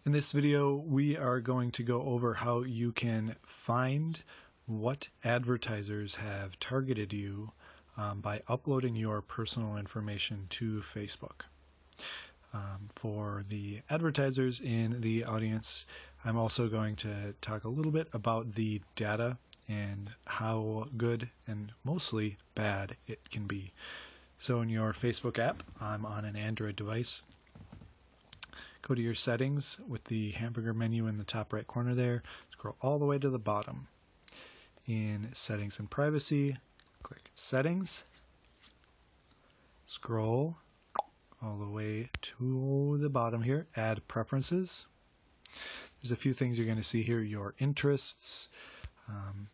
In this video, we are going to go over how you can find what advertisers have targeted you by uploading your personal information to Facebook. For the advertisers in the audience, I'm also going to talk a little bit about the data and how good and mostly bad it can be. So in your Facebook app, I'm on an Android device. Go to your settings with the hamburger menu in the top right corner there. Scroll all the way to the bottom. In settings and privacy, click settings. Scroll all the way to the bottom here. Add preferences. There's a few things you're going to see here. Your interests.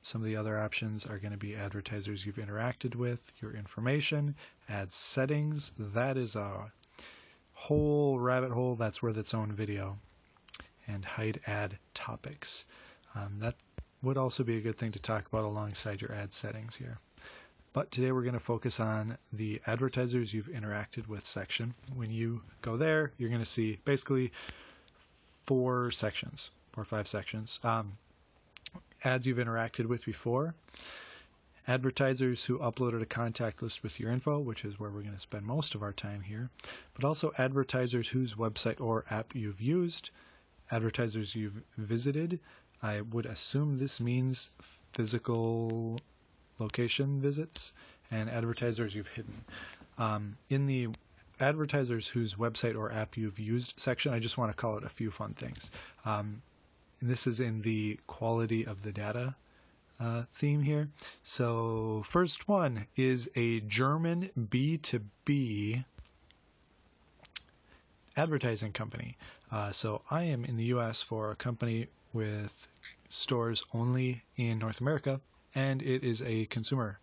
Some of the other options are going to be advertisers you've interacted with, your information, add settings. That is a whole rabbit hole. That's worth its own video. And hide ad topics. That would also be a good thing to talk about alongside your ad settings here. But today we're going to focus on the advertisers you've interacted with section. When you go there, you're going to see basically four or five sections. Ads you've interacted with before, advertisers who uploaded a contact list with your info, which is where we're going to spend most of our time here, but also advertisers whose website or app you've used, advertisers you've visited. I would assume this means physical location visits, and advertisers you've hidden. In the advertisers whose website or app you've used section, I just want to call it a few fun things. And this is in the quality of the data theme here. So first one is a German B2B advertising company. So I am in the US for a company with stores only in North America, and it is a consumer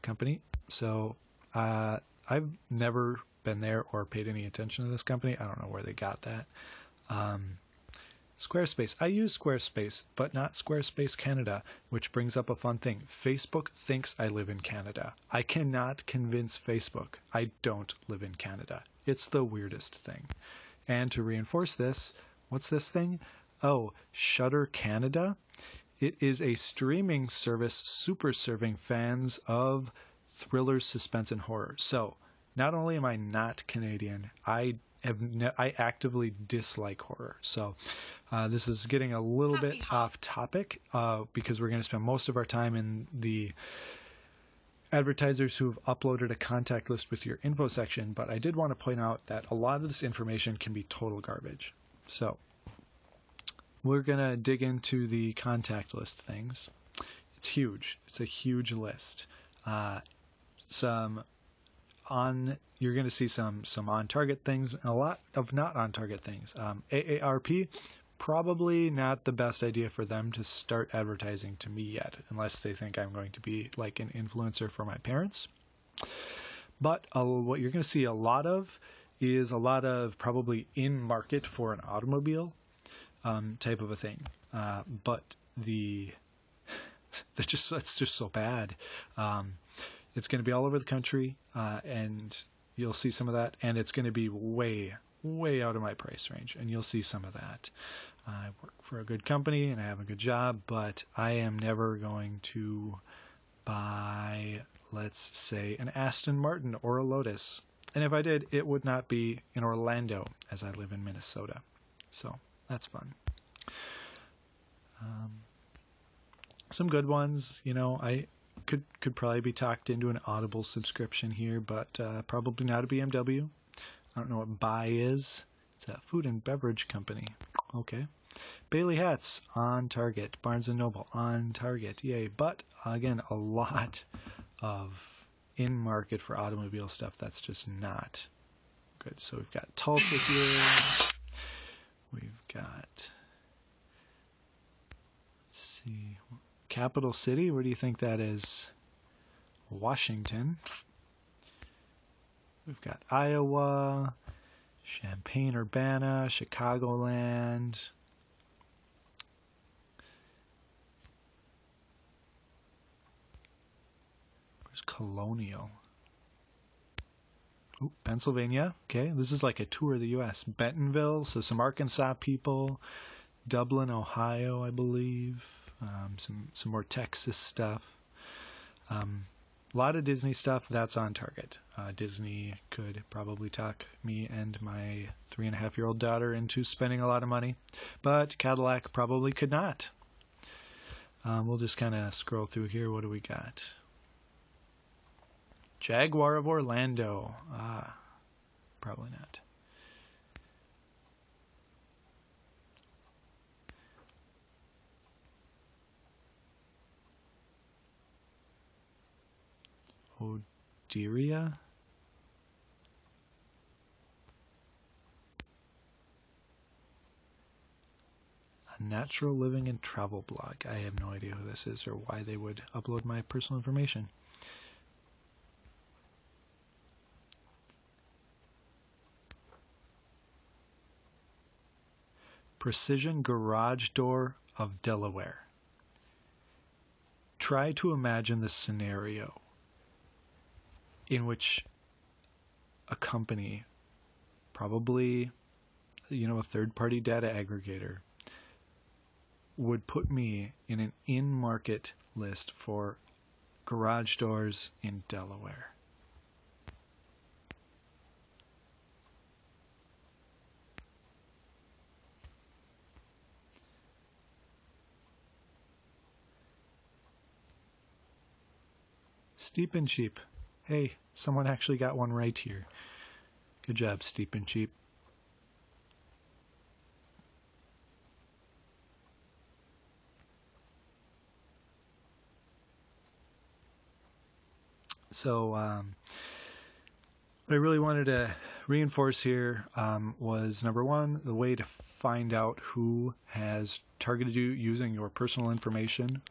company. So I've never been there or paid any attention to this company. I don't know where they got that. Squarespace. I use Squarespace, but not Squarespace Canada, which brings up a fun thing. Facebook thinks I live in Canada. I cannot convince Facebook I don't live in Canada. It's the weirdest thing. And to reinforce this, what's this thing? Oh, Shudder Canada. It is a streaming service super serving fans of thrillers, suspense, and horror. So not only am I not Canadian, I actively dislike horror. So this is getting a little bit off topic because we're going to spend most of our time in the advertisers who've uploaded a contact list with your info section, but I did want to point out that a lot of this information can be total garbage. So we're going to dig into the contact list things. It's huge. It's a huge list. You're going to see some on-target things and a lot of not on-target things. AARP, probably not the best idea for them to start advertising to me yet, unless they think I'm going to be like an influencer for my parents. But what you're going to see a lot of is a lot of probably in market for an automobile type of a thing. But that's just so bad. It's going to be all over the country, and you'll see some of that, and it's going to be way out of my price range, and you'll see some of that. I work for a good company, and I have a good job, but I am never going to buy, let's say, an Aston Martin or a Lotus. And if I did, it would not be in Orlando, as I live in Minnesota. So that's fun. Some good ones, I could probably be talked into an Audible subscription here, but probably not a BMW. I don't know what Buy is. It's a food and beverage company. Okay. Bailey Hats on target. Barnes & Noble on target. Yay. But again, a lot of in market for automobile stuff that's just not good. So we've got Tulsa here. We've got, let's see, Capital City. Where do you think that is? Washington. We've got Iowa, Champaign-Urbana, Chicagoland. Where's Colonial? Ooh, Pennsylvania. Okay, this is like a tour of the U.S. Bentonville, so some Arkansas people. Dublin, Ohio, I believe. Some more Texas stuff. A lot of Disney stuff that's on target. Disney could probably talk me and my 3.5-year-old daughter into spending a lot of money, but Cadillac probably could not. We'll just kind of scroll through here. What do we got? Jaguar of Orlando. Probably not. Oderia? A natural living and travel blog. I have no idea who this is or why they would upload my personal information. Precision Garage Door of Delaware. Try to imagine the scenario in which a company, probably a third-party data aggregator, would put me in an in-market list for garage doors in Delaware. Steep and Cheap. Hey, someone actually got one right here. Good job, Steep and Cheap. So what I really wanted to reinforce here was, number one, the way to find out who has targeted you using your personal information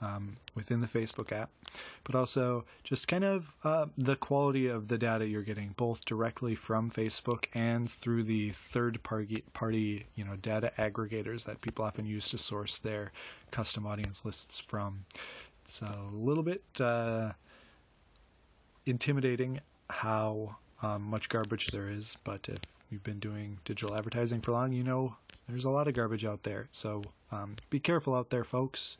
within the Facebook app, but also just kind of the quality of the data you're getting, both directly from Facebook and through the third-party data aggregators that people often use to source their custom audience lists from. It's a little bit intimidating how much garbage there is, but if you've been doing digital advertising for long, there's a lot of garbage out there. So be careful out there, folks.